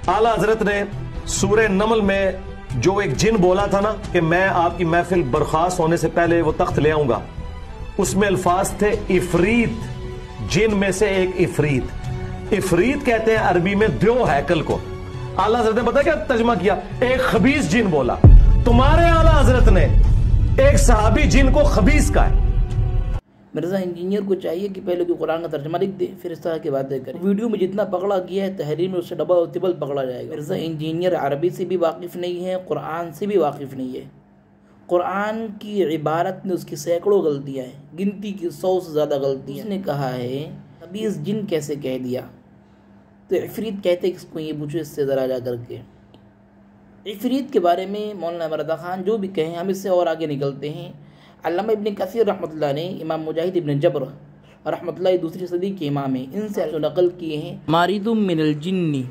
आला हजरत ने सूरह नमल में जो एक जिन बोला था ना कि मैं आपकी महफिल बर्खास्त होने से पहले वो तख्त ले आऊंगा, उसमें अल्फाज थे इफरीत, जिन में से एक इफरीत। इफरीत कहते हैं अरबी में द्यो हैकल को। आला हजरत ने पता क्या तर्जमा किया? एक खबीस जिन बोला। तुम्हारे आला हजरत ने एक सहाबी जिन को खबीस का है। मिर्ज़ा इंजीनियर को चाहिए कि पहले कोई कुरान का तर्जमा लिख दे, फिर इस तरह की बातें करे। वीडियो में जितना पकड़ा गया है तहरीर में उससे डबल और तिबल पकड़ा जाएगा। मिर्ज़ा इंजीनियर अरबी से भी वाकिफ़ नहीं है, कुरान से भी वाकिफ़ नहीं है। कुरान की इबारत में उसकी सैकड़ों गलतियाँ हैं, गिनती की 100 से ज़्यादा गलतियाँ। उसने कहा है खबीस जिन कैसे कह दिया, तो इफरीत कहते किसको, ये पूछो इससे ज़रा जा करके। इफरीत के बारे में मौलाना मरदा खान जो भी कहें, हम इससे और आगे निकलते हैं। अल्लामा इब्न कसीर रहमतुल्लाह ने इमाम मुजाहिद इब्न जबर रहमतुल्लाह दूसरी सदी के इमाम हैं, इनसे नकल किए हैं मारिदुम मिनल जिन्नी,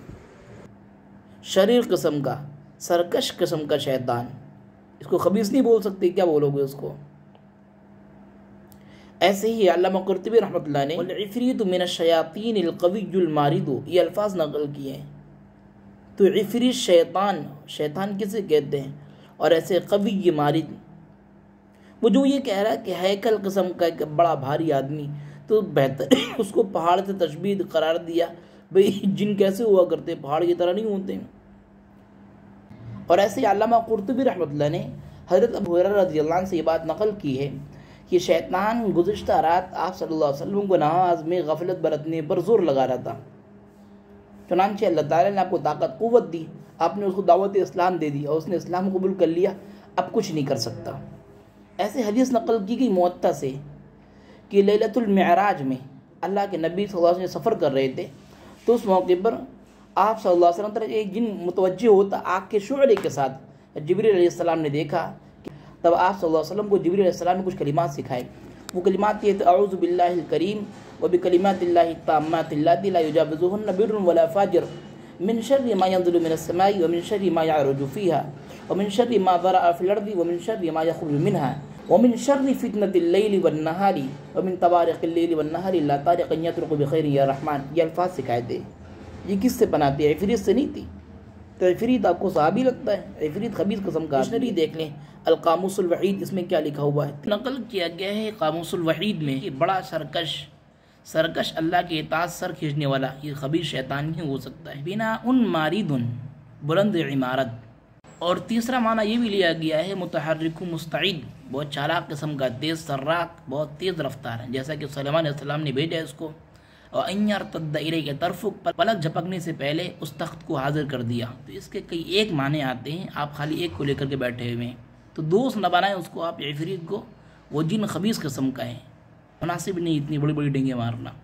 शरीर किस्म का, सरकश किस्म का शैतान। इसको खबीस नहीं बोल सकते, क्या बोलोगे उसको? ऐसे ही अल्लामा कुर्तुबी रहमतुल्लाह ने इफरीत मिन शयातीन अल कवियुल मारिदु ये अल्फाज नकल किए हैं। तो इफरीत शैतान, शैतान किसे कहते हैं? और ऐसे कवी मारिद, वो जो ये कह रहा है कि हैकल किस्म का एक बड़ा भारी आदमी, तो बेहतर उसको पहाड़ से तशबीह करार दिया। भाई जिन कैसे हुआ करते, पहाड़ की तरह नहीं होते। और ऐसे अल्लामा कुर्तुबी रहमतुल्लाह ने हज़रत अबू हुरैरा रज़ियल्लाहु अन्हु से ये बात नकल की है कि शैतान गुज़िश्ता रात आप सल्लल्लाहु अलैहि वसल्लम को नमाज में गफलत बरतने पर जोर लगा रहा था। चुनांचे अल्लाह ताला ने आपको ताकत कुव्वत दी, आपने उसको दावत इस्लाम दे दी और उसने इस्लाम कबूल कर लिया, अब कुछ नहीं कर सकता। ऐसे हदीस नकल की गई मुअत्ता से कि लैलतुल मिअराज में अल्लाह के नबी सल्लल्लाहु अलैहि वसल्लम सफ़र कर रहे थे, तो उस मौके पर आप सल्लल्लाहु अलैहि वसल्लम तरफ एक जिन मुतवज्जे होता आग के शुअले के साथ जिब्रील अलैहिस्सलाम ने देखा। तब आप सल्लल्लाहु अलैहि वसल्लम को जिब्रील अलैहिस्सलाम ने कुछ कलिमात सिखाए। वो कलिमात ये थे अऊज़ु बिल्लाहिल करीम व बिकलिमातिल्लाहि ताम्माति अल्लाती ला युजाविज़ुहुन्ना बिर्रुन वला फाजिर मिन शर्रि मा यंज़िलु मिनस समाई व मिन शर्रि मा यअरुजु फ़ीहा व मिन शर्रि मा ज़रअ फ़िल अर्दि व मिन शर्रि मा यख़रुजु मिनहा व मिन शर्रि फ़ितनतिल लैलि वन नहारी व मिन तबारिक़िल लैलि वन नहारी ला तारिक़न यतरुकु बिख़ैरिन या रहमान। ये अल्फाज सिखाए थे। ये किससे बनाती है? इफरीत से नहीं थी। तो इफरीत आपको सहाबी लगता है? इफरीत खबीस किस्म का। डिक्शनरी देख लें अल कामूसुल वहीद, इसमें क्या लिखा हुआ है, नकल किया गया है कामूसुल वहीद में कि बड़ा सरकश अल्लाह के इताअत सर खींचने वाला ये खबीस शैतान ही हो सकता है। बिना उन मारिदुन बुलंद इमारत। और तीसरा माना ये भी लिया गया है मुतहर्रिकु मुस्तईद, बहुत चालाक किस्म का, तेज़ सर्राक, बहुत तेज़ रफ्तार है, जैसा कि सुलेमान अलैहिस्सलाम ने भेजा इसको। और अय्यर तद्द इलैका तरफुक, पलक झपकने से पहले उस तख्त को हाजिर कर दिया। तो इसके कई एक माने आते हैं, आप खाली एक को लेकर के बैठे हुए हैं, तो दोस्त न बनाएं उसको आप इफरीत को, वो जिन खबीस किस्म का है, मुनासिब नहीं इतनी बड़ी बड़ी डेंगे मारना।